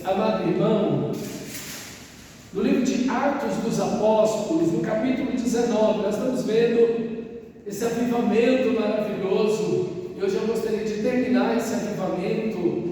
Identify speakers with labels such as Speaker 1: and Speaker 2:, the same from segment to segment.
Speaker 1: amado irmão, no livro de Atos dos Apóstolos, no capítulo 19, nós estamos vendo esse avivamento maravilhoso. E hoje eu gostaria de terminar esse avivamento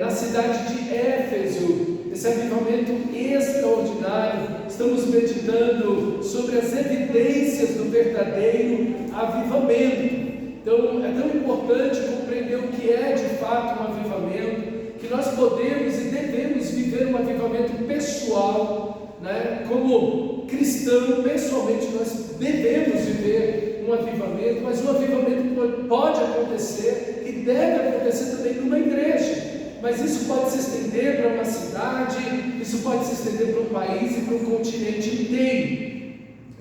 Speaker 1: na cidade de Éfeso, esse avivamento extraordinário. Estamos meditando sobre as evidências do verdadeiro avivamento. Então é tão importante compreender o que é de fato um avivamento, que nós podemos e devemos viver um avivamento pessoal, né? Como cristão, pessoalmente nós devemos viver um avivamento, mas um avivamento pode acontecer e deve acontecer também numa igreja. Mas isso pode se estender para uma cidade, isso pode se estender para um país e para um continente inteiro.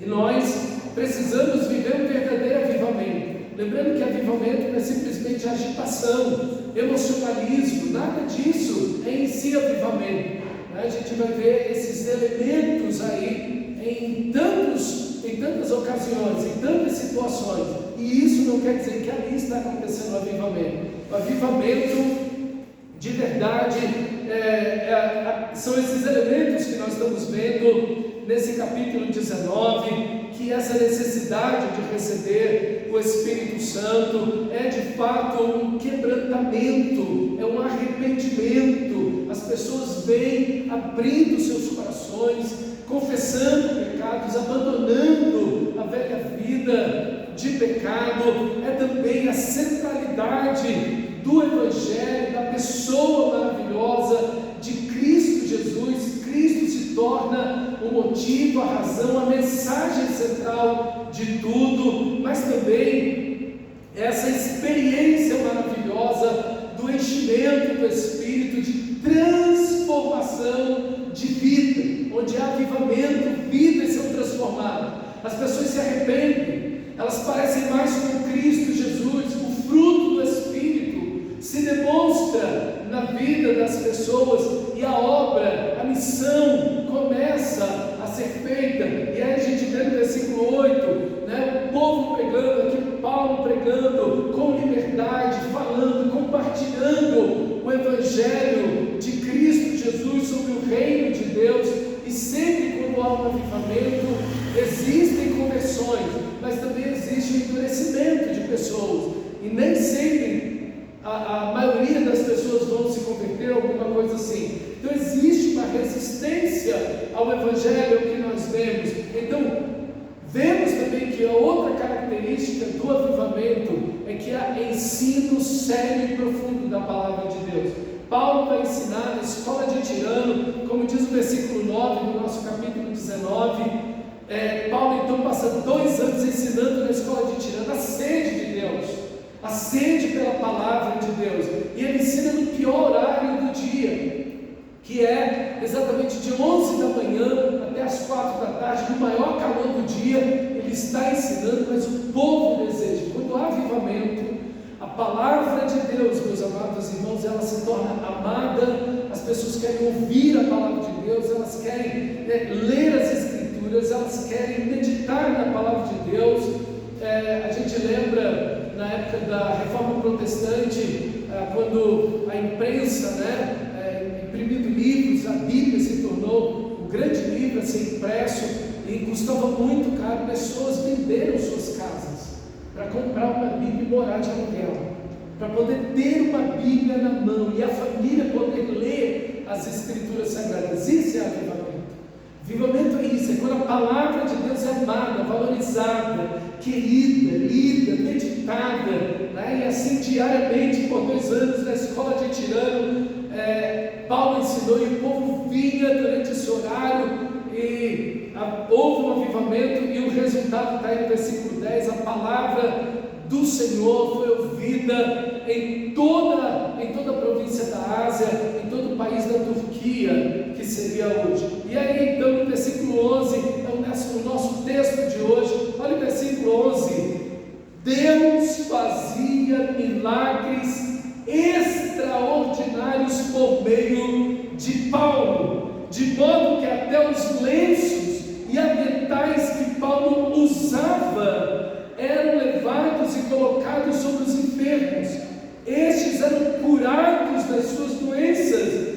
Speaker 1: E nós precisamos viver um verdadeiro avivamento. Lembrando que avivamento não é simplesmente agitação, emocionalismo, nada disso é em si avivamento. A gente vai ver esses elementos aí em tantas ocasiões, em tantas situações. E isso não quer dizer que ali está acontecendo o avivamento. O avivamento de verdade são esses elementos que nós estamos vendo nesse capítulo 19, que essa necessidade de receber o Espírito Santo é de fato um quebrantamento, é um arrependimento. As pessoas vêm abrindo seus corações, confessando pecados, abandonando a velha vida de pecado. É também a centralidade do Evangelho, da pessoa maravilhosa de Cristo Jesus. Cristo se torna o motivo, a razão, a mensagem central de tudo, mas também essa experiência maravilhosa do enchimento do Espírito, de transformação de vida, onde há avivamento, vidas são transformadas, as pessoas se arrependem, elas parecem mais com Cristo Jesus. O fruto do Espírito se demonstra na vida das pessoas e a obra, a missão começa a ser feita. E aí a gente vê no versículo 8, né, o povo pregando, aqui Paulo pregando com liberdade, falando, compartilhando o Evangelho de Cristo Jesus sobre o reino de Deus. E sempre quando há um avivamento, existem conversões, mas também existe o endurecimento de pessoas, e nem sempre a maioria das pessoas vão se converter, alguma coisa assim. Então existe uma resistência ao Evangelho, é o que nós vemos. Então vemos também que a outra característica do avivamento é que há ensino sério e profundo da palavra de Deus. Paulo vai ensinar na escola de Tirano, como diz o versículo 9 do nosso capítulo 19. Paulo então passa 2 anos ensinando na escola de Tirano a sede de Deus, a sede pela palavra de Deus, e ele ensina no pior horário do dia, que é exatamente de 11 da manhã até as 4 da tarde, no maior calor do dia. Ele está ensinando, mas o povo deseja. Quando há avivamento, a palavra de Deus, meus amados irmãos, ela se torna amada. As pessoas querem ouvir a palavra de Deus, elas querem ler as Escrituras, elas querem meditar na palavra de Deus. A gente lembra na época da Reforma Protestante, quando a imprensa, imprimindo livros, a Bíblia se tornou um grande livro a ser impresso e custava muito caro. Pessoas venderam suas casas para comprar uma Bíblia e morar de aluguel, para poder ter uma Bíblia na mão e a família poder ler as Escrituras Sagradas. Isso é avivamento. Avivamento é isso, é quando a palavra de Deus é amada, valorizada, querida, lida, meditada, né? E assim diariamente, por 2 anos na escola de Tirano, Paulo ensinou, e o povo vinha durante esse horário, e houve um avivamento, e o resultado está aí no versículo 10, a palavra do Senhor foi ouvida em toda a província da Ásia, em todo o país da Turquia, que seria hoje. E aí então no versículo 11, é o nosso texto de hoje. Olha o versículo 11: Deus fazia milagres extraordinários por meio de Paulo, de modo que até os lenços e aventais que Paulo usava eram levados e colocados sobre os enfermos. Estes eram curados das suas doenças,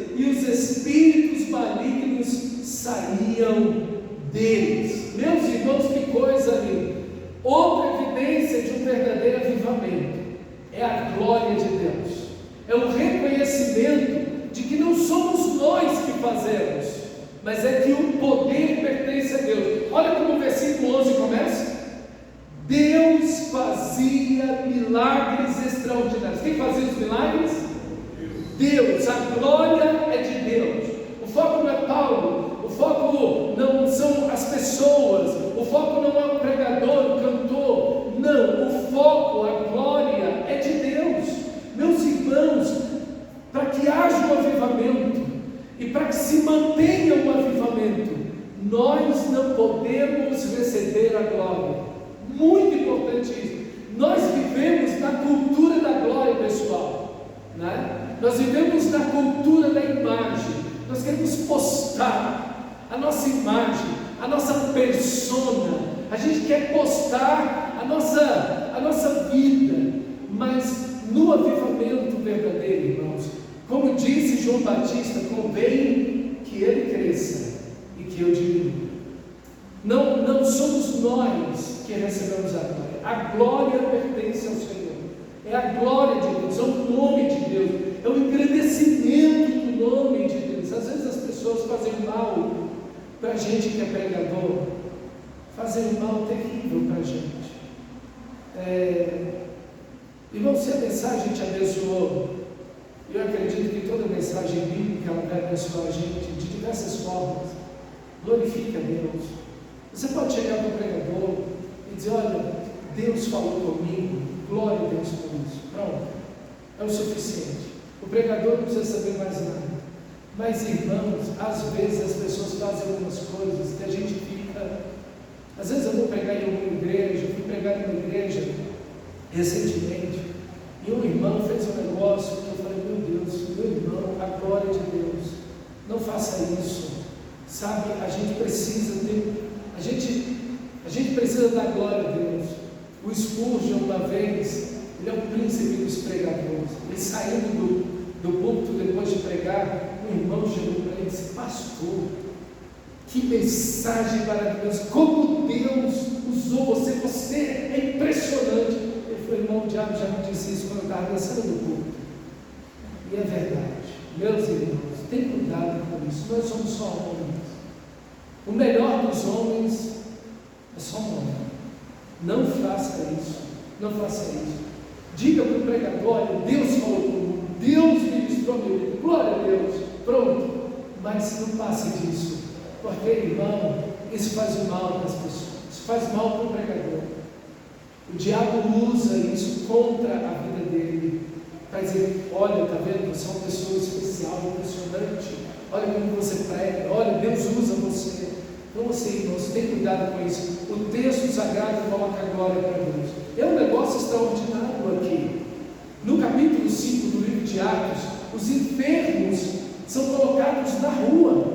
Speaker 1: reconhecimento de que não somos nós que fazemos, mas é que o poder pertence a Deus. Olha como o versículo 11 começa: Deus fazia milagres extraordinários. Quem fazia os milagres? Deus. A glória é de Deus. O foco não é Paulo, o foco não são as pessoas, o foco não é o pregador, o cantor. Não, o foco, a glória é de Deus. Meus irmãos, para que haja um avivamento e para que se mantenha um avivamento, nós não podemos receber a glória. Muito importante isso. Nós vivemos na cultura da glória, pessoal, né? Nós vivemos na cultura da imagem. Nós queremos postar a nossa imagem, a nossa persona. A gente quer postar a nossa vida, mas no avivamento verdadeiro, irmãos, como disse João Batista, convém que ele cresça e que eu diminua. Não somos nós que recebemos a glória. A glória pertence ao Senhor. É a glória de Deus, é o nome de Deus, é o engrandecimento do nome de Deus. Às vezes as pessoas fazem mal para a gente que é pregador, fazem um mal terrível para a gente. Irmão, se a mensagem te abençoou, eu acredito que toda mensagem bíblica ela vai abençoar a gente de diversas formas. Glorifique a Deus. Você pode chegar para o pregador e dizer: olha, Deus falou comigo, glória a Deus por isso. Pronto, é o suficiente. O pregador não precisa saber mais nada. Mas, irmãos, às vezes as pessoas fazem algumas coisas que a gente fica. Às vezes eu vou pregar em alguma igreja, eu fui pregar em uma igreja recentemente, e um irmão fez um negócio que eu falei: meu Deus, meu irmão, a glória de Deus, não faça isso, sabe? A gente precisa da glória de Deus. O Spurgeon, uma vez, ele é o príncipe dos pregadores, ele saindo do púlpito depois de pregar, um irmão chegou para ele e disse: pastor, que mensagem maravilhosa, como Deus usou você é impressionante. Ele falou: irmão, o diabo já me disse isso quando eu estava dançando no púlpito. E é verdade. Meus irmãos, tem cuidado com isso. Nós somos só homens. O melhor dos homens é só um homem. Não faça isso. Não faça isso. Diga para o pregador: olha, Deus falou comigo, Deus ministrou meu vida, glória a Deus. Pronto. Mas não passe disso, porque, irmão, isso faz mal para as pessoas. Isso faz mal para o pregador. O diabo usa isso contra a vida dele, para dizer: olha, está vendo, você é uma pessoa especial, impressionante, olha como você prega, olha, Deus usa você. Então você, irmãos, tem cuidado com isso. O texto sagrado coloca a glória para Deus. É um negócio extraordinário aqui. No capítulo 5 do livro de Atos, os enfermos são colocados na rua,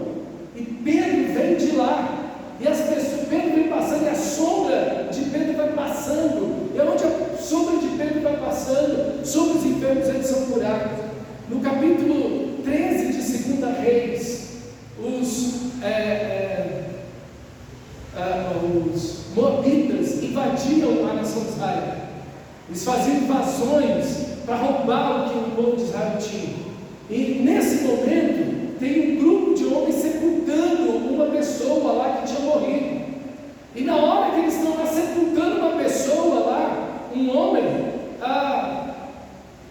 Speaker 1: e Pedro vem de lá, e as pessoas, Pedro vem passando, e a sombra de Pedro vai passando, e onde a sombra de Pedro vai passando, sobre os enfermos eles são curados. No capítulo 13 de 2 Reis, os moabitas invadiam a nação de Israel. Eles faziam invasões para roubar o que o povo de Israel tinha. E nesse momento tem um grupo de homens sepultando uma pessoa lá que tinha morrido. E na hora que eles estão lá sepultando uma pessoa lá, um homem,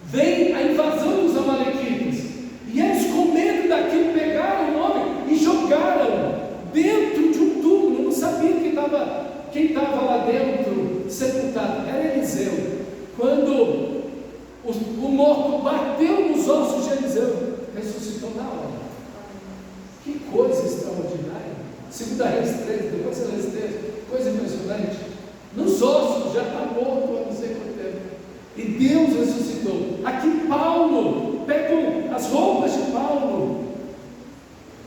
Speaker 1: vem a invasão dos amalequitas. E eles, com medo daquilo, pegaram o homem e jogaram dentro de um túmulo. Eu não sabia quem estava lá dentro sepultado. Era Eliseu. Quando o morto bateu nos ossos de Eliseu, ressuscitou na hora. Que coisa extraordinária. 2 Reis 13, depois você lê esse texto, coisa impressionante. Nos ossos, já está morto há não sei quanto tempo, e Deus ressuscitou. Aqui Paulo, pegam as roupas de Paulo,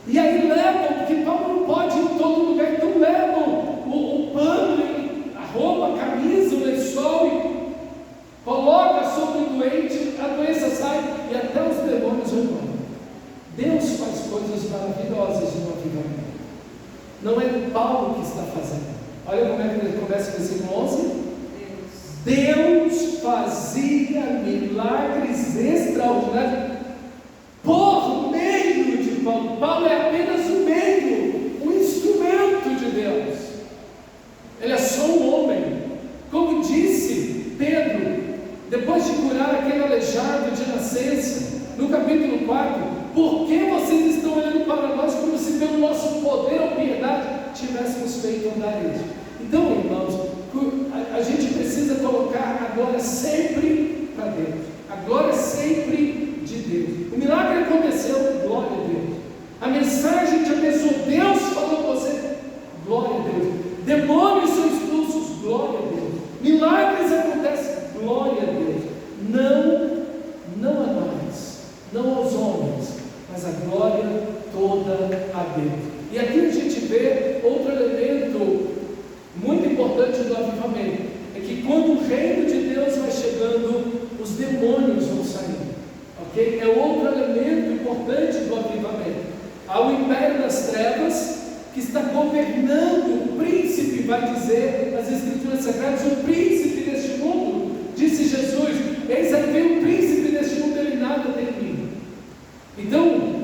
Speaker 1: e aí levam, porque Paulo não pode ir em todo lugar, então levam o pano, a roupa, a camisa, o lençol, e coloca sobre o doente, a doença sai, e até os demônios vão embora. Deus faz coisas maravilhosas no avivamento. Não é Paulo que está fazendo. Olha como é que ele começa o versículo 11. Deus fazia milagres extraordinários Por que vocês estão olhando para nós como se pelo nosso poder ou piedade tivéssemos feito andar isso? Então, irmãos, a gente precisa colocar a glória sempre para Deus. A glória sempre de Deus. O milagre aconteceu, glória a Deus. A mensagem te abençoou, Deus falou com você, glória a Deus. Demônios são expulsos, glória a Deus. Milagres acontecem, glória a Deus. Não a nós, não aos homens, mas a glória toda a Deus. E aqui a gente vê outro elemento muito importante do avivamento, é que quando o reino de Deus vai chegando, os demônios vão saindo, ok? É outro elemento importante do avivamento. Há o império das trevas, que está governando, o príncipe, vai dizer nas Escrituras Sagradas, o príncipe deste mundo, disse Jesus, eis aí vem o príncipe deste mundo, ele nada tem em mim. Então,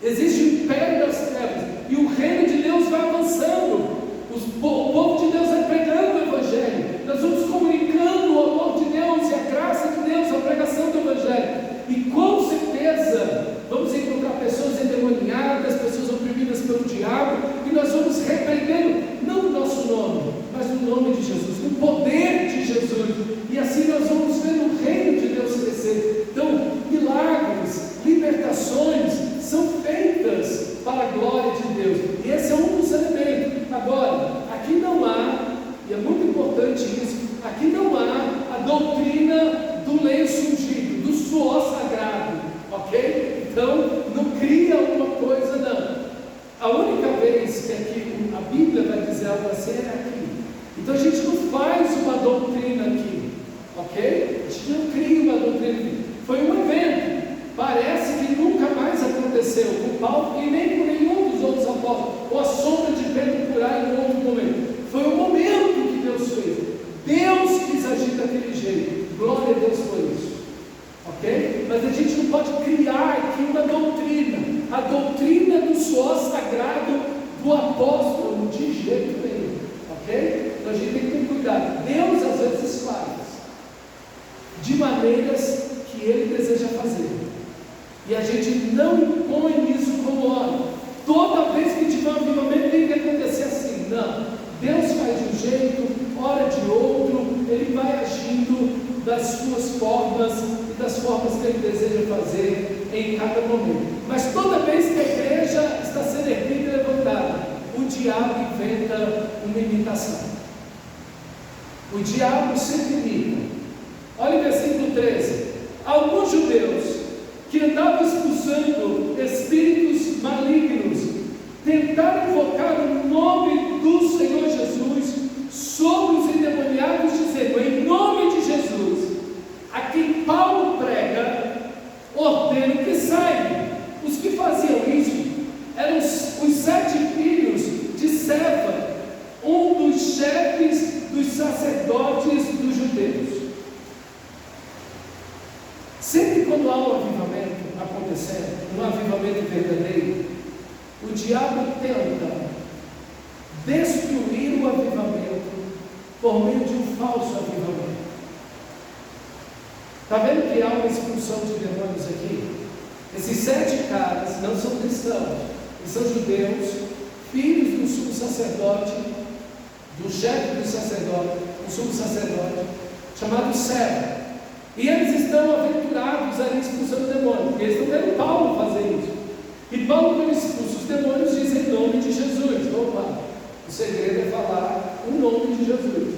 Speaker 1: existe o império das trevas, e o reino de Deus vai avançando, o povo de Deus vai pregando o Evangelho, nós vamos comunicando o amor de Deus e a graça de Deus, a pregação do Evangelho, e com certeza vamos encontrar pessoas endemoniadas, pessoas oprimidas pelo diabo, e nós vamos repreendendo, não no nosso nome, mas no nome de Jesus, no poder de Jesus, e assim nós vamos vendo o reino de Deus crescer. Então, milagres, libertações são feitas para a glória de Deus, e esse é um dos elementos. Agora, aqui não há, e é muito importante isso, aqui não há a doutrina do lenço ungido, do suor sagrado, ok? Então, não cria uma coisa, não. A única vez que aqui a Bíblia vai dizer algo assim é aqui. Então a gente não faz uma doutrina aqui, ok? A gente não cria uma doutrina aqui. Foi um evento, parece que nunca mais aconteceu com Paulo e nem com nenhum dos outros apóstolos, ou a sombra de Pedro curar em um outro momento. Foi um momento que Deus fez. Deus quis agir daquele jeito. Glória a Deus por isso. Ok? Mas a gente não pode criar aqui uma doutrina, a doutrina do suor sagrado do apóstolo, de jeito nenhum. Ok? Então a gente tem que ter cuidado. Deus às vezes faz de maneiras que Ele deseja fazer, e a gente não impõe isso como hora. Toda vez que tiver um avivamento tem que acontecer assim. Não. Deus faz de um jeito, hora de outro, Ele vai agindo das suas formas e das formas que Ele deseja fazer em cada momento. Mas toda vez que a igreja está sendo erguida e levantada, o diabo inventa uma imitação. O diabo sempre imita. Olha o versículo 13. Alguns judeus que andavam expulsando espíritos malignos tentaram invocar o nome do Senhor Jesus sobre os endemoniados, dizendo: em nome de Jesus, a quem Paulo prega, ordeno que saiam. Os que faziam isso eram os 7 filhos de Cefa, um dos chefes dos sacerdotes dos judeus. Sempre quando há um avivamento acontecendo, um avivamento verdadeiro, o diabo tenta destruir o avivamento por meio de um falso avivamento. Está vendo que há uma expulsão de demônios aqui? Esses 7 caras não são cristãos, eles são judeus, filhos do sumo sacerdote, do chefe do sacerdote, do sumo sacerdote, chamado Cefa. E eles estão aventurados ali expulsando demônios, porque eles estão vendo Paulo fazer isso. E Paulo, quando expulsa os demônios, diz em nome de Jesus. Opa, o segredo é falar o nome de Jesus.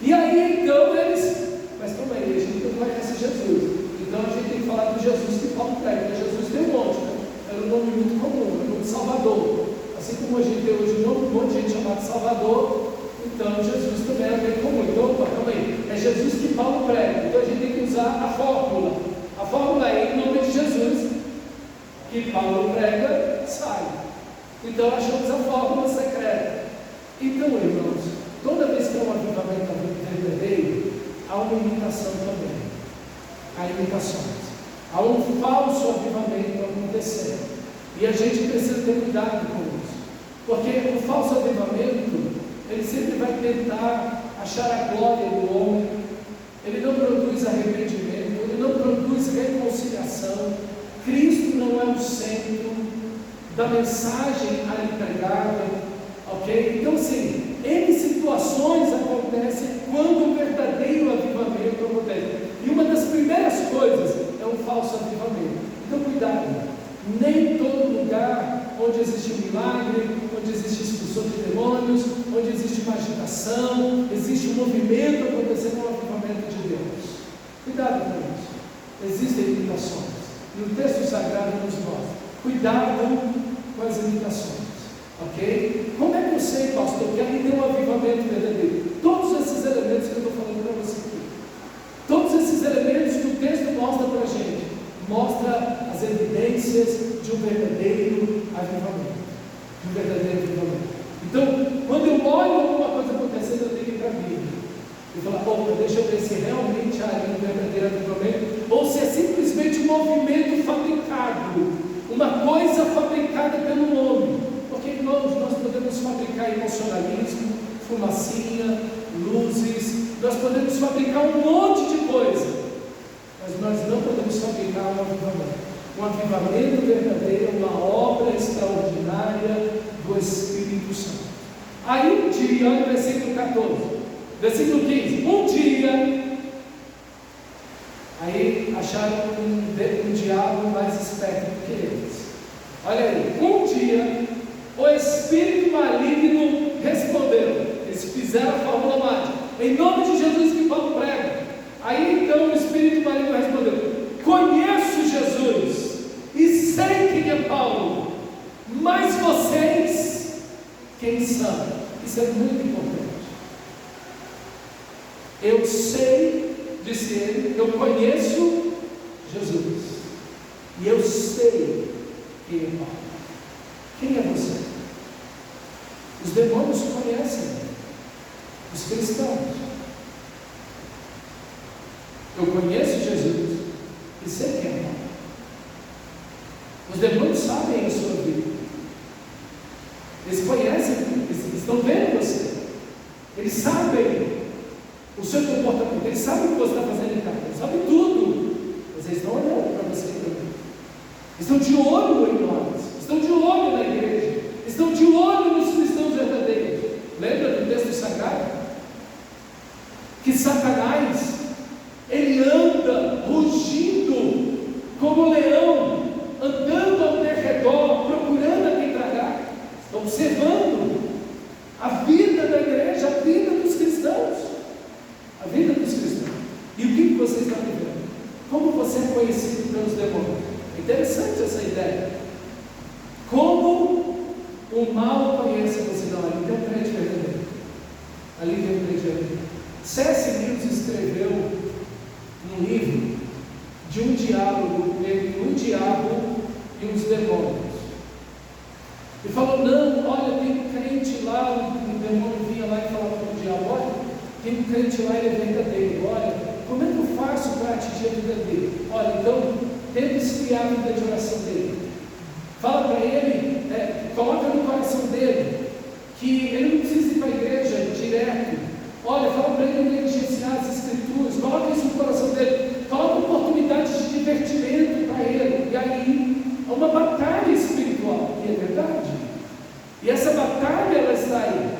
Speaker 1: E aí então eles, mas calma aí, a gente não conhece Jesus, então a gente tem que falar do Jesus que Paulo prega, porque Jesus tem um monte, né? Era um nome muito comum, era o nome de Salvador. Assim como a gente tem hoje um monte de gente chamada Salvador, então Jesus também era bem comum. Então, opa, calma aí, é Jesus que Paulo prega, então a gente tem que usar a fórmula. A fórmula é em nome de Jesus que Paulo prega, sai. Então achamos a fórmula secreta. Então, irmãos, toda vez que há um avivamento verdadeiro, há uma imitação também. Há imitações. Há um falso avivamento acontecendo. E a gente precisa ter cuidado com isso. Porque o falso avivamento, ele sempre vai tentar achar a glória do homem. Ele não produz arrependimento, ele não produz reconciliação. Cristo não o centro da mensagem a empregada, ok? Então, assim, N situações acontecem quando o verdadeiro avivamento acontece. E uma das primeiras coisas é um falso avivamento. Então, cuidado. Nem todo lugar onde existe um milagre, onde existe expulsão de demônios, onde existe uma agitação, existe um movimento acontecendo, um avivamento de Deus. Cuidado com isso. Existem limitações. E o texto sagrado nos mostra. Cuidado com as limitações. Ok? Como é que eu sei, pastor, que ali tem um avivamento verdadeiro? Todos esses elementos que eu estou falando para você aqui. Todos esses elementos que o texto mostra para a gente. Mostra as evidências de um verdadeiro avivamento. De um verdadeiro avivamento. Então, quando eu olho alguma coisa acontecendo, eu tenho que ir para a Bíblia. E falar, opa, deixa eu ver se realmente há ali um verdadeiro avivamento, ou se é simplesmente um movimento fabricado, uma coisa fabricada pelo homem. Porque, irmãos, nós podemos fabricar emocionalismo, fumacinha, luzes, nós podemos fabricar um monte de coisa, mas nós não podemos fabricar um avivamento. Um avivamento verdadeiro é uma obra extraordinária do Espírito Santo. Aí um dia, olha o versículo 14, versículo 15, um dia, aí acharam um diabo mais esperto do que eles. Olha aí, um dia, o espírito maligno respondeu. Eles fizeram a fórmula mágica, em nome de Jesus que Paulo prega. Aí então o espírito maligno respondeu: conheço Jesus e sei quem é Paulo, mas vocês, quem são? Isso é muito importante. Eu sei, disse ele, eu conheço Jesus e eu sei quem é Paulo. Quem é você? Os demônios conhecem os cristãos. Eu conheço Jesus e sei quem é Paulo. Os demônios sabem a sua vida. Eles conhecem, eles estão vendo você. Eles sabem o seu comportamento, eles sabem o que você está fazendo em casa, eles sabem tudo. Mas eles estão olhando para você também. Estão de olho em nós, estão de olho na igreja, estão de olho nos cristãos verdadeiros. Lembra do texto sagrado? Que Satanás, ele anda rugindo como leão, andando ao derredor, procurando a quem tragar, observando a vida da igreja, a vida dos cristãos, a vida dos cristãos. E o que você está vivendo? Como você é conhecido pelos demônios? É interessante essa ideia. Como o mal conhece você? Não, ali tem um crente verdadeiro. Ali tem um crente verdadeiro. C.S. Lewis escreveu um livro de um diálogo entre um diabo e os demônios. Ele falou: não, olha, tem um crente lá, o demônio vinha lá e falava para o diabo: olha, tem um crente lá, ele é verdadeiro, olha, como é que eu faço para atingir a vida dele? Olha, então, tenta esfriar a vida de oração dele. Fala para ele, coloca no coração dele, que ele não precisa ir para a igreja direto. Olha, fala para ele negligenciar as escrituras, coloca isso no coração dele, coloca oportunidades de divertimento para ele. E aí, é uma batalha espiritual, e é verdade. E essa batalha, ela está aí.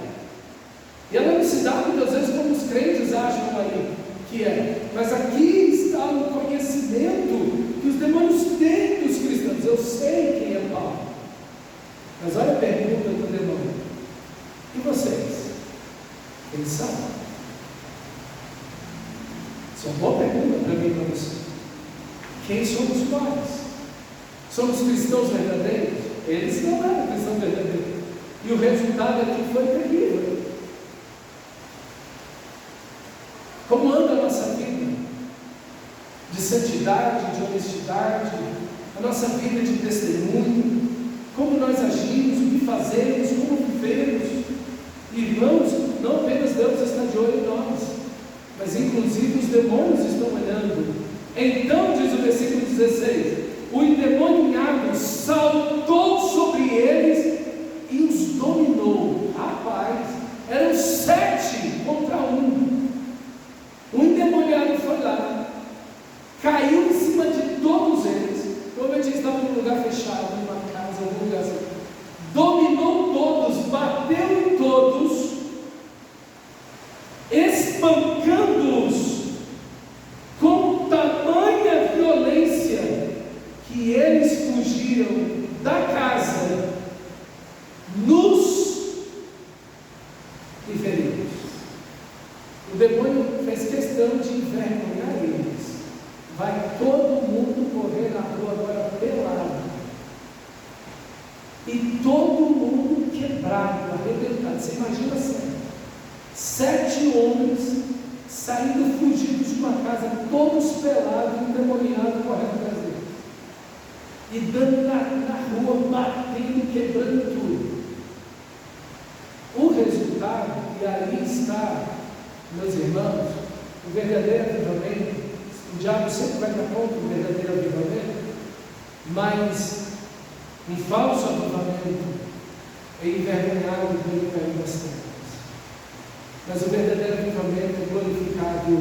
Speaker 1: E ela não se dá muitas vezes como os crentes acham aí que é. Mas aqui está o conhecimento que os demônios têm dos cristãos. Eu sei quem é Paulo. Mas olha a pergunta do demônio: e vocês? Quem sabe? Isso é uma boa pergunta para mim e para você. Quem somos nós? Somos cristãos verdadeiros? Eles não eram cristãos verdadeiros. E o resultado aqui foi terrível. Como anda a nossa vida? De santidade, de honestidade, a nossa vida de testemunho, como nós agimos, o que fazemos, como vivemos. Irmãos, não apenas Deus está de olho em nós, mas inclusive os demônios estão olhando. Então, diz o versículo 16, o endemoniado saltou sobre eles e os dominou. Rapaz, eram 7 contra 1. O endemoniado foi lá, caiu em cima de todos eles. Provavelmente eles estavam num lugar fechado. fugiam da casa, nus e feridos. O demônio fez questão de envergonhar eles. Vai todo mundo correr na rua agora pelado. E todo mundo quebrado, arrebentado. Você imagina assim: 7 homens saindo fugidos de uma casa, todos pelados, endemoniados, correndo atrás deles. E dando na rua, batendo, quebrando tudo. O resultado, e aí está, meus irmãos, o verdadeiro avivamento. O diabo sempre vai dar conta do verdadeiro avivamento, mas um falso avivamento é envergonhar o bem cair das trevas. Mas o verdadeiro avivamento é glorificado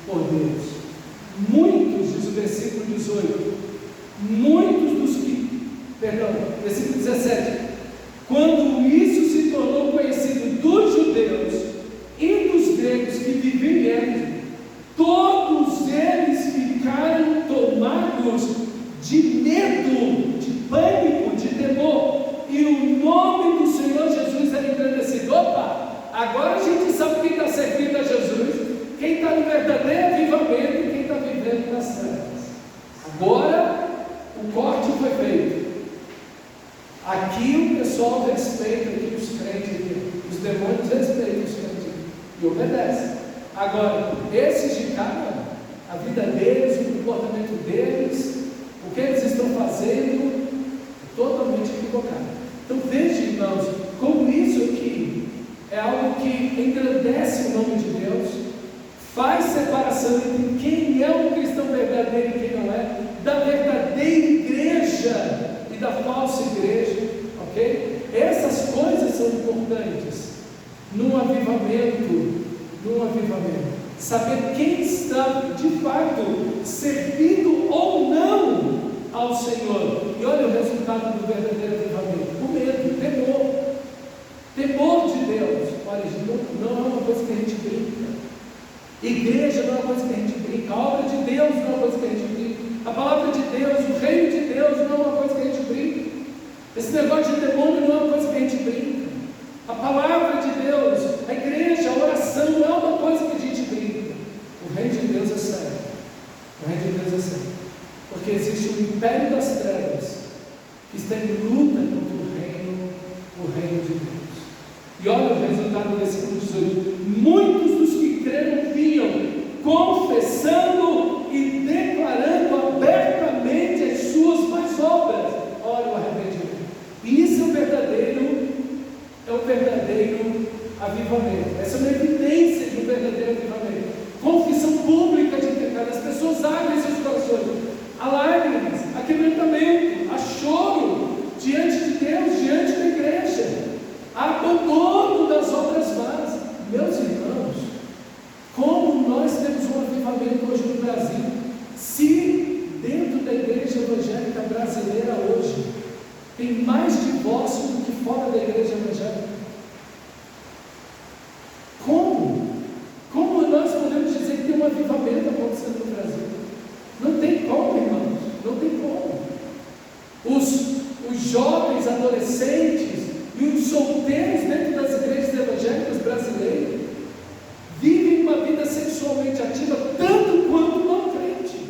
Speaker 1: por Deus. Muitos, diz o versículo 18, versículo 17, quando isso se tornou conhecido dos judeus e dos gregos que viviam em Éfeso, todos eles ficaram tomados de medo, de pânico, de temor, e o nome do Senhor Jesus era engrandecido. Opa, agora a gente sabe quem está servindo a Jesus, quem está no verdadeiro avivamento e quem está vivendo nas trevas. Agora o corte foi feito. Aqui o pessoal respeita, aqui os crentes, os demônios respeitam os crentes e obedecem. Agora, esses de cá, a vida deles, o comportamento deles, o que eles estão fazendo, é totalmente equivocado. Então veja, irmãos, como isso aqui é algo que engrandece o nome de Deus, faz separação entre quem é um cristão verdadeiro e quem não é, da verdadeira igreja e da falsa igreja, ok? Essas coisas são importantes num avivamento. Saber quem está de fato servindo ou não ao Senhor. E olha o resultado do verdadeiro avivamento: o medo, temor de Deus. Olha, não é uma coisa que a gente brinca. Igreja não é uma coisa que a gente brinca. A obra de Deus não é uma coisa que a gente brinca. A palavra de Deus, o reino de Deus não é uma coisa que a gente brinca. Esse negócio de demônio não é uma coisa que a gente brinca. A palavra de Deus, a igreja, a oração não é uma coisa que a gente brinca. O reino de Deus é sério. O reino de Deus é sério. Porque existe um império das trevas que está em luta contra o reino de Deus. E olha o resultado do versículo 18: muitos dos que creram vinham confessando e declarando abertamente as suas más obras. Olha o arrependimento. E isso é o verdadeiro avivamento. Essa é uma evidência de um verdadeiro avivamento. Confissão pública de pecado. As pessoas abrem seus corações a lágrimas, a quebrantamento, a choro diante de Deus, diante da igreja, a abandono das obras más. Meus irmãos, como nós temos um avivamento hoje no Brasil, se dentro da igreja evangélica brasileira hoje tem mais divórcio do que fora da igreja evangélica. Como nós podemos dizer que tem um avivamento acontecendo no Brasil? Não tem como, irmãos, não tem como. Os jovens, adolescentes e os solteiros dentro das igrejas evangélicas brasileiras vivem uma vida sexualmente ativa tanto quanto não crente.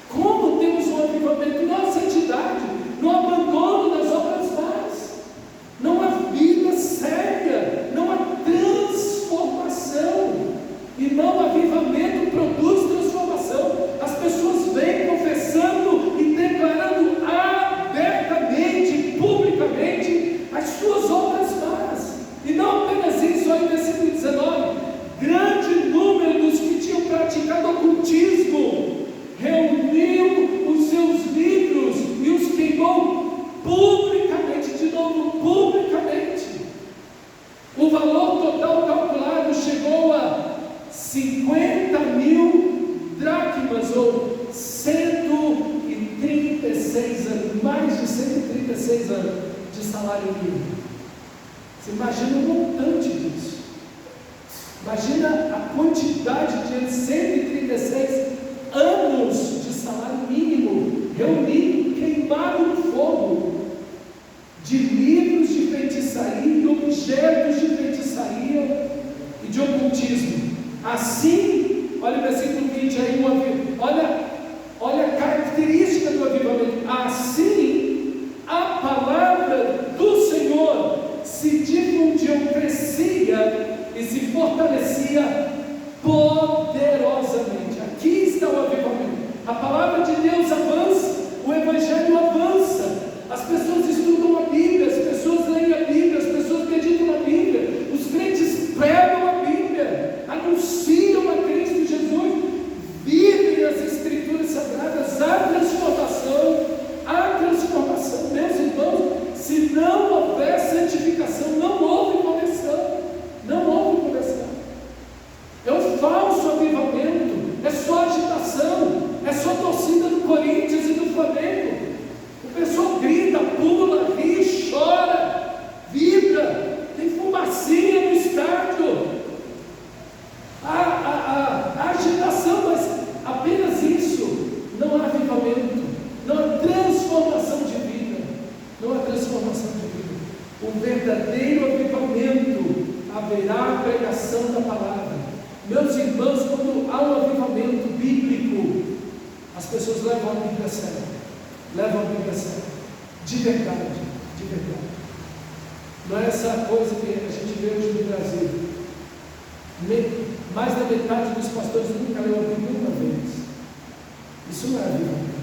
Speaker 1: Como temos um avivamento na santidade, no abandono das obras más, não há vida séria, não há transformação. E não avivamento produz transformação. As pessoas vêm confessando e declarando abertamente, publicamente, as suas obras más. E não apenas isso, olha o versículo 19: grande número dos que tinham praticado ocultismo reuniu os seus livros e os queimou publicamente, de novo, publicamente. O valor total calculado chegou a 50.000 dracmas, ou 136 anos, mais de 136 anos de salário mínimo. Você imagina o montante disso? Imagina a quantidade de 136 anos de salário mínimo reunido Assim, olha o versículo 20 aí, olha a característica do avivamento. Assim, a palavra do Senhor se difundia, crescia e se fortalecia poderosamente. Aqui está o avivamento. A palavra de Deus avança, o Evangelho avança, as pessoas estudam a Bíblia, as pessoas leem a Bíblia, as pessoas meditam na Bíblia, os crentes pregam a Bíblia, anunciam a Cristo Jesus, vivem as Escrituras Sagradas. Há transformação, meus irmãos. Se não houver santificação, não houve conversão, é um falso avivamento, é só agitação, é só torcida do Corinthians e do Flamengo. O pessoal grita, pula, ri, chora, vibra, tem fumacinha no estádio, a agitação, mas apenas isso. Não há avivamento, não há transformação de vida, O verdadeiro avivamento haverá a pregação da palavra. Meus irmãos, quando há um avivamento bíblico, as pessoas levam a Bíblia a sério, de verdade. Não é essa coisa que a gente vê hoje no Brasil. Mais da metade dos pastores nunca leu a Bíblia uma vez. Isso não é avivamento.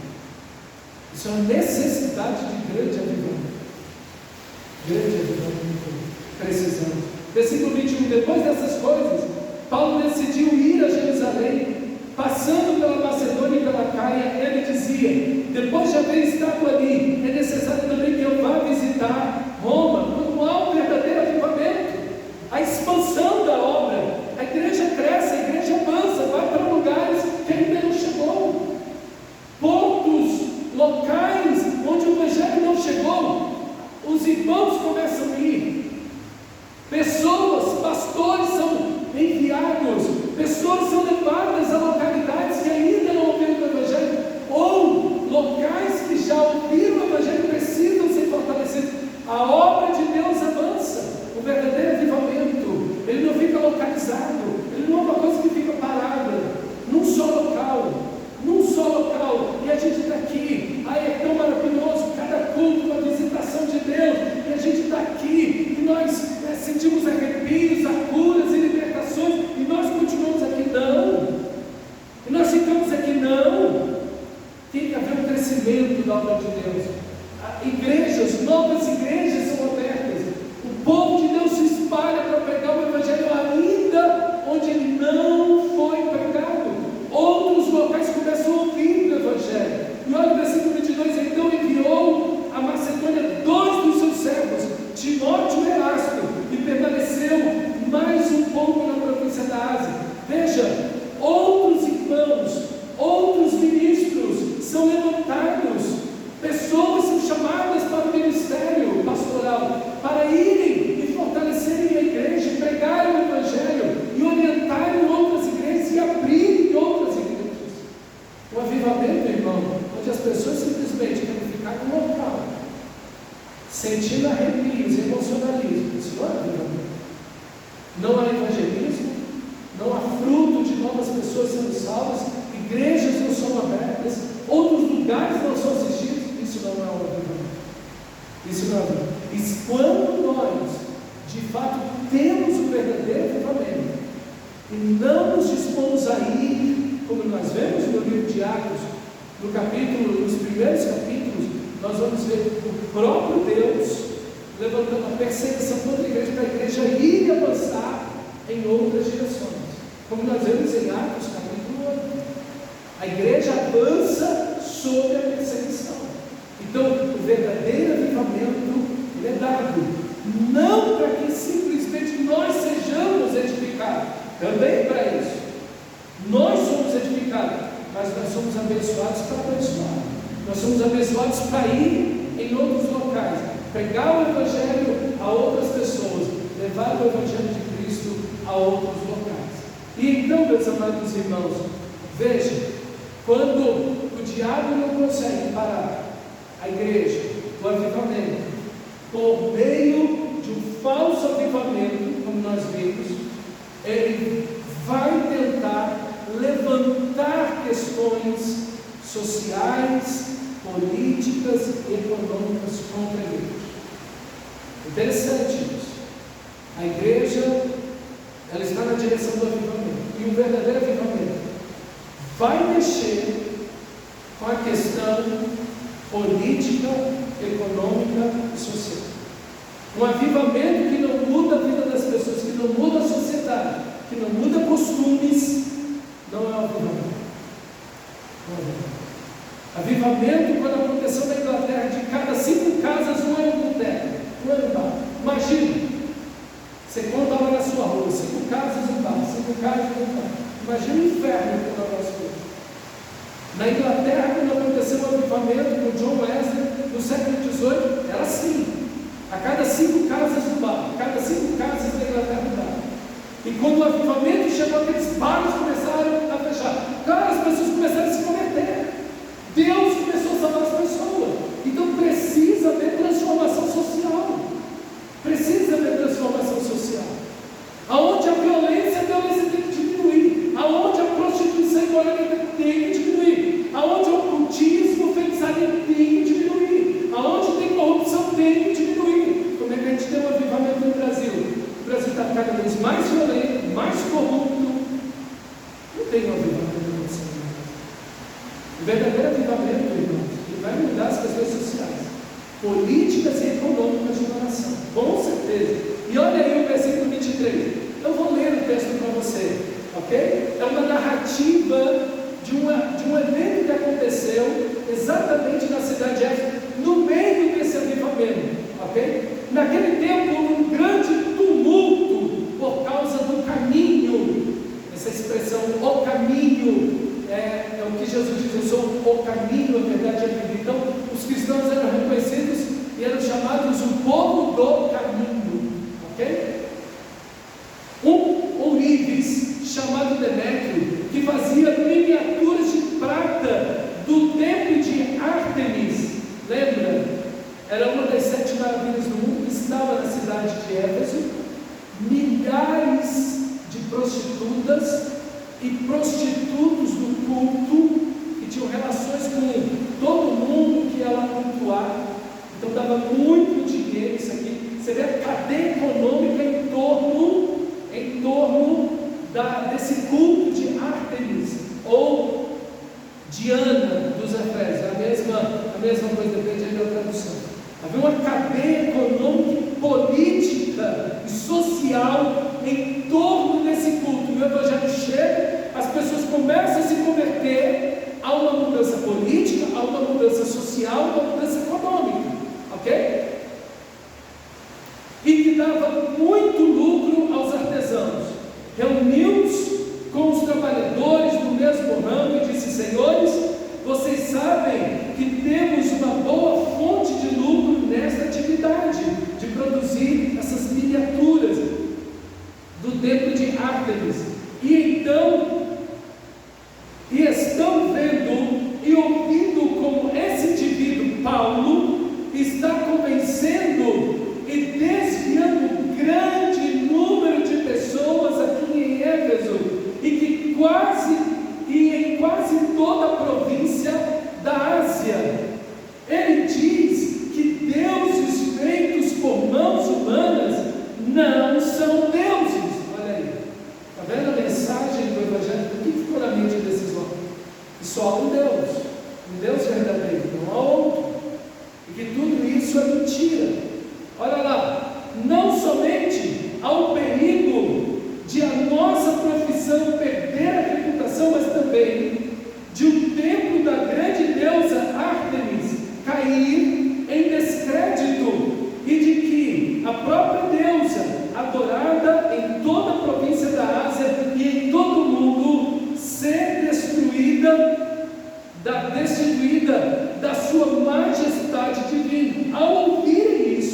Speaker 1: Isso é uma necessidade de grande avivamento. Precisamos. Versículo 21. Depois dessas coisas, Paulo decidiu ir a Jerusalém. Passando pela Macedônia e pela Caia, ele dizia: depois de haver estado ali, é necessário também que eu vá visitar Roma. Quando há um verdadeiro avivamento, a expansão da obra, a igreja cresce, a igreja avança, vai para lugares que ainda não chegou, pontos, locais onde o Evangelho não chegou, os irmãos começam a ir, pessoas, pastores são enviados, pessoas são levadas a localidades que ainda não ouviram o Evangelho, ou locais que já ouviram o Evangelho precisam ser fortalecidos. A obra de Deus avança. O verdadeiro avivamento, ele não fica localizado, ele não é uma coisa que fica parada num só local, e a gente está aqui, é tão maravilhoso, cada culto, uma visitação de Deus, e a gente está aqui, e nós sentimos arrepios, curas e libertações, e nós continuamos aqui, não, e nós ficamos aqui, não. Tem que haver um crescimento da obra de Deus. Igrejas, novas igrejas são abertas, o povo de Deus se espalha para pregar o Evangelho ainda onde ele não foi pregado. Outros locais começam a ouvir o Evangelho. E olha o versículo 22, então enviou a Macedônia 2 dos seus servos, Timóteo e Erasto, e permaneceu mais um pouco na província da Ásia. Veja, outros irmãos, outros ministros são levantados, pessoas são chamadas para o ministério pastoral, para irem e fortalecerem a igreja, pregarem o Evangelho e orientarem outras igrejas e abrirem outras igrejas. O avivamento, irmão, onde as pessoas simplesmente querem ficar no local, sentindo arrepios, emocionalismo, isso não é avivamento. Não há evangelismo, não há fruto de novas pessoas sendo salvas, igrejas não são abertas, outros lugares não são assistidos. Isso não é um avivamento. E quando nós, de fato, temos o verdadeiro avivamento e não nos dispomos a ir, como nós vemos no livro de Atos, nos primeiros capítulos, nós vamos ver o próprio Deus levantando a perseguição contra a igreja, para a igreja ir e avançar em outras direções, como nós vemos em Atos capítulo 8. A igreja avança sob a perseguição. Então, o verdadeiro avivamento, ele é dado não para que simplesmente nós sejamos edificados, também para isso. Nós somos edificados, mas nós somos abençoados para abençoar. Nós somos abençoados para ir em outros locais, pregar o Evangelho a outras pessoas, levar o Evangelho de Cristo a outros locais. E então, meus amados irmãos, veja, quando o diabo não consegue parar a igreja, o avivamento, por meio de um falso avivamento, como nós vimos, ele vai tentar sociais, políticas e econômicas contra a igreja. Interessante isso. A igreja, ela está na direção do avivamento, e o verdadeiro avivamento vai mexer com a questão política, econômica e social. Um avivamento que não muda a vida das pessoas, que não muda a sociedade, que não muda costumes, não é um avivamento. Não é um avivamento. Avivamento, quando aconteceu na Inglaterra, de cada 5 casas, um era um boteco, um era um bar. Imagina, você conta lá na sua rua, 5 casas, um bar, 5 casas, um bar. Imagina o inferno que era as coisas. Na Inglaterra, quando aconteceu o avivamento com John Wesley, no século XVIII, era assim: a cada 5 casas um bar, a cada 5 casas na Inglaterra um bar. E quando o avivamento chegou, aqueles bares começaram a fechar. Cara, as pessoas começaram a se converter. Deus começou a salvar as pessoas. Então precisa haver transformação social. Precisa haver transformação social. Aonde a violência tem que diminuir. Aonde a prostituição e imoralidade tem que diminuir. Aonde o ocultismo, feitiçaria tem que diminuir. Aonde tem corrupção tem que diminuir. Como é que a gente tem um avivamento no Brasil? O Brasil está cada vez mais violento, mais corrupto. Não tem um avivamento no Brasil. O verdadeiro avivamento, irmãos, ele vai mudar as questões sociais, políticas e econômicas de uma nação, com certeza. E olha aí o versículo 23. Eu vou ler o texto para você, ok? É uma narrativa de um evento que aconteceu exatamente na cidade de Éfeso, no meio desse avivamento, ok? Naquele tempo, um grande tumulto por causa do caminho. Essa expressão, o caminho, é o que Jesus diz: eu sou o caminho, a verdade e a vida. Então, os cristãos eram reconhecidos e eram chamados o povo do caminho, ok? Um ourives chamado Demétrio, que fazia miniaturas de prata do templo de Ártemis, lembra? Era uma das 7 maravilhas do mundo, que estava na cidade de Éfeso. Milhares de prostitutas e prostitutos do culto, que tinham relações com todo mundo que ela cultuava. Então dava muito dinheiro isso aqui. Você vê a cadeia econômica em torno desse culto de Ártemis, ou Diana dos Efésios. A mesma coisa, depende da tradução. Havia uma cadeia econômica, política e social em torno desse culto. O evangelho chega, as pessoas começam a se converter, há uma mudança política, há uma mudança social, uma mudança econômica, ok? E que dava muito lucro aos artesãos. Reuniu-os com os trabalhadores do mesmo ramo e disse: senhores, vocês sabem que temos uma boa fonte de lucro nesta atividade de produzir essas miniaturas do templo de Ártemis. E estão vendo e ouvindo como esse indivíduo, Paulo, está convencendo e desviando um grande número de pessoas aqui em Éfeso, e que em quase toda a província da Ásia. Ele diz que deuses feitos por mãos humanas não são deuses. Olha aí, está vendo a mensagem do Evangelho? O que ficou na mente desses homens? Que só há um Deus verdadeiro, não há outro, e que tudo isso é mentira. Olha lá, não somente há o perigo de a nossa profissão perder a reputação, mas também de um templo da grande deusa Ártemis cair em descrédito, e de que a própria deusa, adorada em toda a província da Ásia e em todo o mundo, ser destituída da sua majestade divina. Ao ouvirem isso,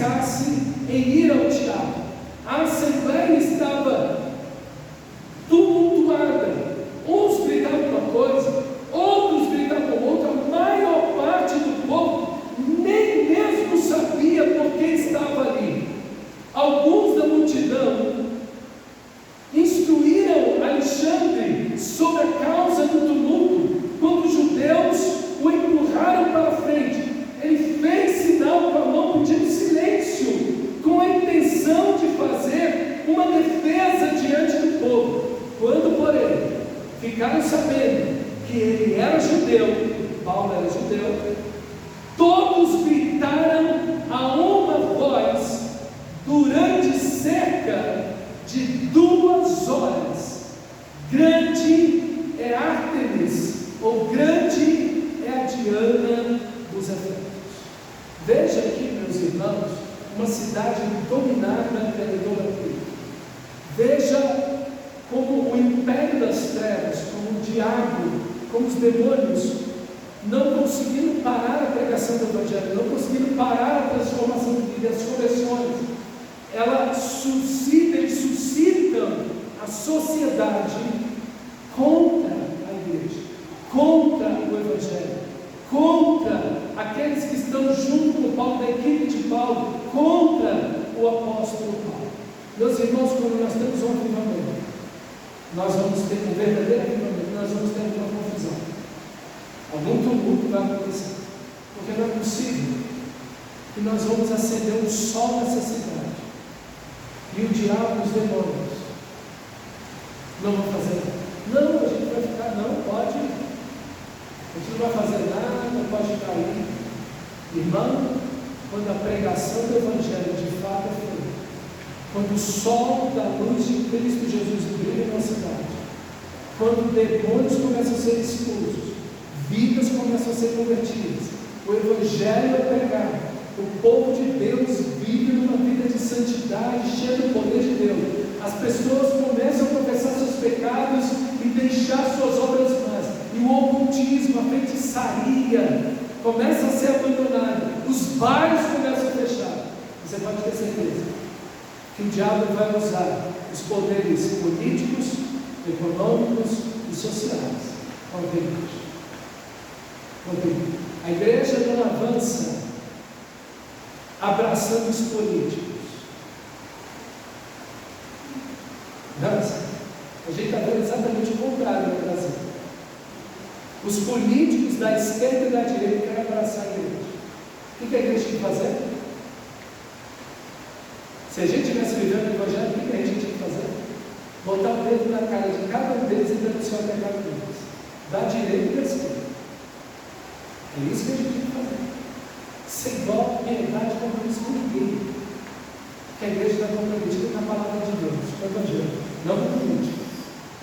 Speaker 1: arriscasse em ir ao teatro. A assembleia estava tumultuada. Uns gritavam uma coisa, outros gritavam outra. A maior parte do povo nem mesmo sabia por que estava ali. Alguns da multidão instruíram Alexandre sobre a causa do tumulto. Quando os judeus o empurraram para frente, ele fez sinal com a mão pedindo silêncio, com a intenção de fazer uma defesa diante do povo. Quando, porém, ficaram sabendo que ele era judeu, Paulo era judeu, todos gritaram a uma voz durante cerca de 2 horas: grande é Ártemis, ou grande é a Diana dos Efésios. Veja aqui, meus irmãos, uma cidade dominada pela idolatria. Veja como o império das trevas, como o diabo, como os demônios, não conseguiram parar a pregação do Evangelho, não conseguiram parar a transformação de vida, as conversões. Eles suscitam a sociedade contra a igreja, contra o Evangelho, contra aqueles que estão junto com Paulo, da equipe de Paulo, contra o apóstolo Paulo. Meus irmãos, quando nós temos um avivamento, nós vamos ter um verdadeiro avivamento, nós vamos ter uma confusão. Algum tumulto vai acontecer, porque não é possível que nós vamos acender um sol nessa cidade e o diabo, os demônios, não vão fazer nada. Não, a gente vai ficar, não pode, a gente não vai fazer nada, não pode ficar aí. Irmão, quando a pregação do Evangelho de fato é feita, quando o sol da luz de Cristo Jesus brilha na cidade, quando demônios começam a ser expulsos, vidas começam a ser convertidas, o Evangelho é pregado, o povo de Deus vive numa vida de santidade, cheia do poder de Deus. As pessoas começam a confessar seus pecados e deixar suas obras más. E o ocultismo, a feitiçaria começa a ser abandonada. Os bares começam a fechar. Você pode ter certeza que o diabo vai usar os poderes políticos, econômicos e sociais contra a igreja. A igreja não avança abraçando os políticos. Dança. A gente está vendo exatamente o contrário no Brasil. Os políticos da esquerda e da direita querem abraçar a igreja. O que a igreja tem que fazer? Se a gente estivesse vivendo o Evangelho, o que a gente tinha que fazer? Botar o dedo na cara de cada um deles e denunciar o pecado deles, da direita e da esquerda. É isso que a gente tem que fazer. Sem dó, piedade, compromisso com ninguém. Que a igreja está comprometida com a palavra de Deus, com o Evangelho, não com o político.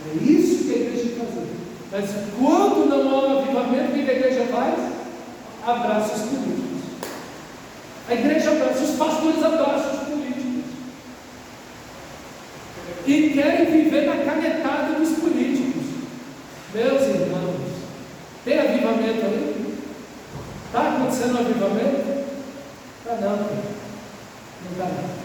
Speaker 1: É isso que a igreja tem que fazer. Mas quando não há um avivamento, o que a igreja faz? Abraça os políticos. A igreja abraça, os pastores abraçam os políticos. E querem viver na canetada dos políticos. Meus irmãos, tem avivamento aí? Está acontecendo um avivamento? Está não. Não está não.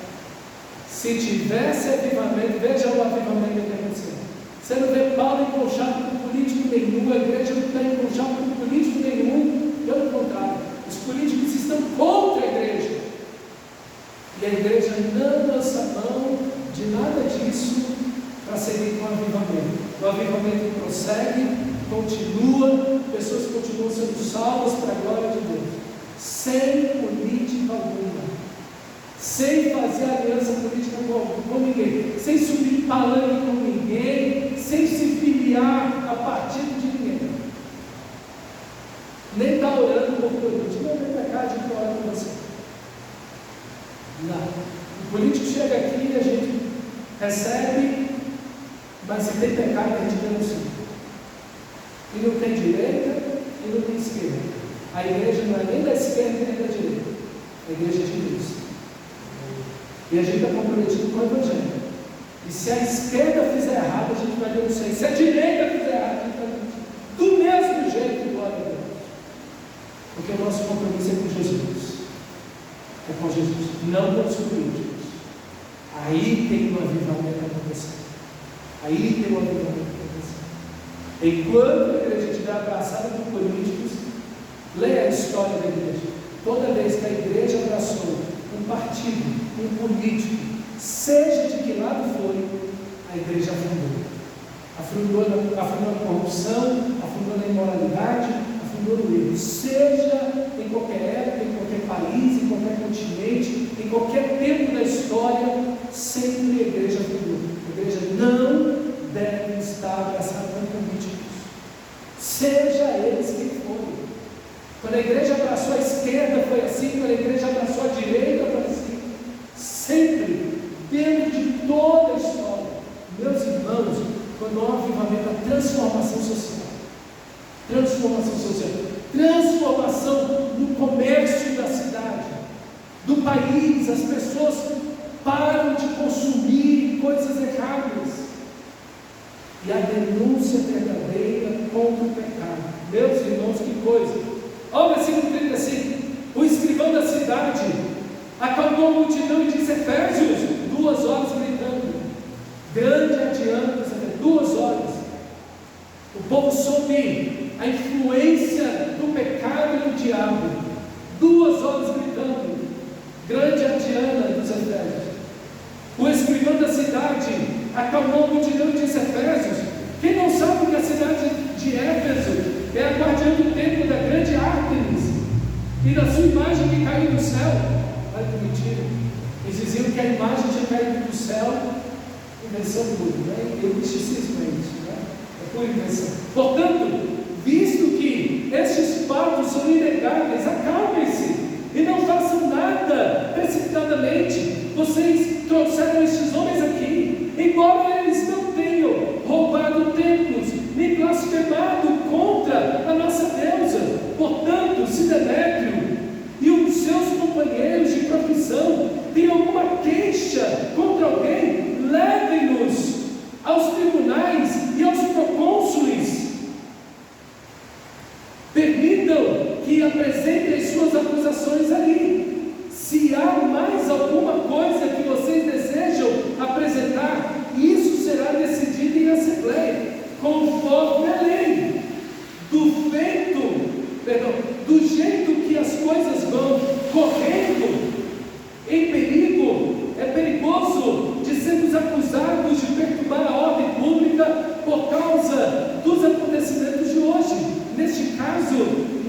Speaker 1: Se tivesse avivamento, veja o avivamento que aconteceu. Você não vê Paulo enconchado com político nenhum, a igreja não está enconchada com político nenhum, pelo contrário, os políticos estão contra a igreja. E a igreja não lança mão de nada disso para seguir com o avivamento. O avivamento prossegue, continua, pessoas continuam sendo salvas para a glória de Deus, sem política alguma, sem fazer aliança política com ninguém, sem subir palanque com ninguém, sem se filiar a partido de ninguém, nem está orando por político. Não vem para cá, a gente está orando por você. Não. O político chega aqui e a gente recebe, mas se tem pecado a gente denuncia. E não tem direita e não tem esquerda. A igreja não é nem da esquerda nem da direita. A igreja é de Cristo. E a gente está comprometido com o Evangelho. E se a esquerda fizer errado, a gente vai denunciar. E se a direita fizer errado, a gente vai denunciar. Do mesmo jeito, glória a Deus. Porque o nosso compromisso é com Jesus. É com Jesus, não com os políticos. Aí tem um avivamento acontecendo. Aí tem um avivamento acontecendo. Enquanto a igreja estiver abraçada por políticos, leia a história da igreja. Toda vez que a igreja abraçou um partido, um político, seja de que lado foi, a igreja afundou na corrupção, afundou na imoralidade, afundou no erro. Seja em qualquer época, em qualquer país, em qualquer continente, em qualquer tempo da história, sempre a igreja afundou. A igreja não deve estar abraçada com políticos, seja eles quem forem. Quando a igreja abraçou a esquerda foi assim, quando a igreja abraçou a direita foi assim, sempre, dentro de toda a história. Meus irmãos, quando há um avivamento, a transformação social, transformação no comércio da cidade, do país, as pessoas param de consumir coisas erradas, e a denúncia verdadeira contra o pecado. Meus irmãos, que coisa! Olha o versículo 35, o escrivão da cidade acalmou a multidão e disse: Efésios, 2 horas gritando, grande adianto, 2 horas, o povo sob a influência do pecado e do diabo, 2 horas gritando, grande adianta dos Efésios. O escrivão da cidade acalmou a multidão e disse: Efésios, quem não sabe que a cidade de Éfeso é a guardiã do templo da grande Ártemis e da sua imagem que caiu do céu? Olha que mentira! Eles diziam que a imagem tinha caído do céu. Invenção pura, né? Eu misticismo é isso, né? É pura invenção. Portanto, visto que estes fatos são inegáveis, acalmem-se e não façam nada precipitadamente. Vocês trouxeram estes homens aqui, embora eles não tenham roubado templos, nem blasfemado contra a nossa deusa. Portanto, se Demétrio e os seus companheiros de profissão têm alguma queixa contra alguém, levem-nos aos tribunais e aos procônsules. Permitam que apresentem suas acusações ali. Se há mais alguma coisa que vocês desejam apresentar, isso será decidido em assembleia, conforme a lei. Do jeito que as coisas vão correndo em perigo, é perigoso de sermos acusados de perturbar a ordem pública por causa dos acontecimentos de hoje. Neste caso,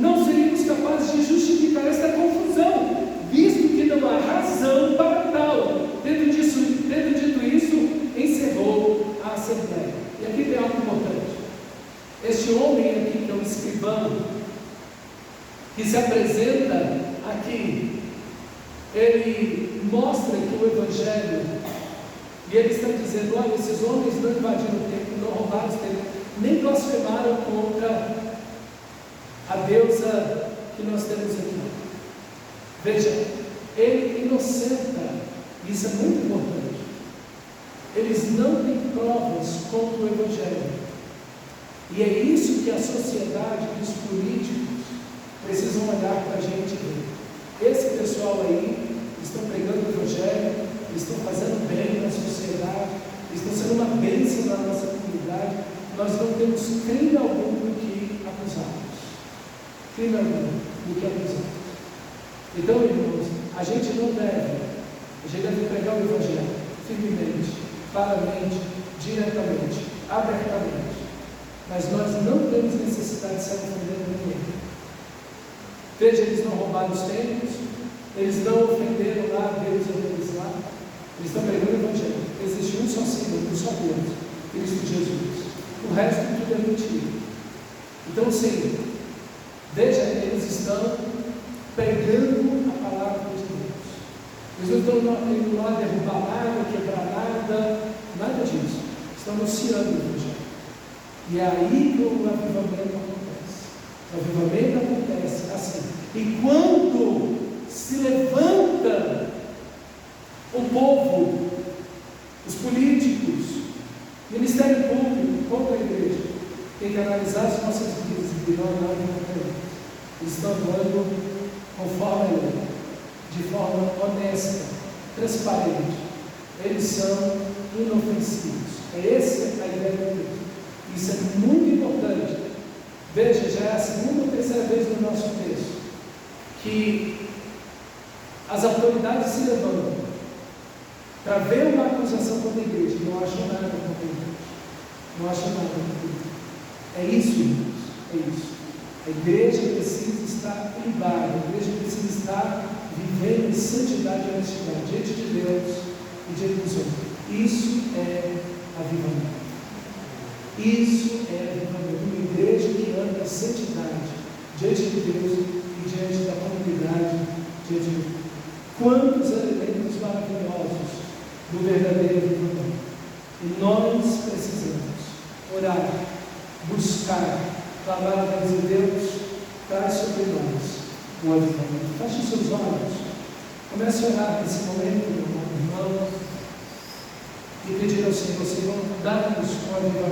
Speaker 1: não seríamos capazes de justificar esta confusão, visto que não há razão para tal. Tendo dito isso, encerrou a assembleia. E aqui tem algo importante. Este homem aqui, que é um escrivão, que se apresenta aqui, ele mostra que o Evangelho, e ele está dizendo: olha, esses homens não invadiram o templo, não roubaram o templo, nem blasfemaram contra a deusa que nós temos aqui. Veja, ele inocenta, isso é muito importante. Eles não têm provas contra o Evangelho, e é isso que a sociedade e os políticos precisam olhar para a gente ver. Esse pessoal aí estão pregando o Evangelho, estão fazendo bem na sociedade, estão sendo uma bênção na nossa comunidade. Nós não temos crime algum do que acusá-los. Crime algum do que acusá-los. Então, irmãos, a gente deve pregar o Evangelho firmemente, claramente, diretamente, abertamente. Mas nós não temos necessidade de se ofender ninguém. Veja, eles não roubaram os templos, eles não ofenderam lá a Deus deles lá, eles estão pregando o Evangelho. Existe um só Senhor, um só Deus, Cristo Jesus. O resto tudo é mentira. Então, sim, veja, eles estão pregando a palavra de Deus. Eles não estão indo lá derrubar nada, quebrar nada disso. Estão anunciando o Evangelho. E é aí que o avivamento acontece. O avivamento acontece assim. E quando se levanta o povo, os políticos, o Ministério Público contra a igreja, tem que analisar as nossas vidas e não andar contra eles. Eles estão andando conforme a lei. de forma honesta, transparente. Eles são inofensivos. É essa a ideia de Deus. Isso é muito importante. Veja, já é a segunda ou terceira vez no nosso texto que as autoridades se levantam para ver uma acusação contra a igreja. Não acham nada contra a igreja. Não acham nada contra a igreja. É isso, irmãos. É isso. A igreja precisa estar privada. A igreja precisa estar vivendo em santidade e honestidade diante de Deus e diante dos outros. Isso é avivamento. Isso é avivamento. Uma igreja que anda em santidade diante de Deus e diante da comunidade, diante de quantos elementos maravilhosos do verdadeiro avivamento. E nós precisamos orar, buscar, clamar a Deus, e Deus traz sobre nós o avivamento. Feche seus olhos, comece a orar nesse momento, meu irmão, e pedir ao Senhor, Senhor, dá-nos o avivamento.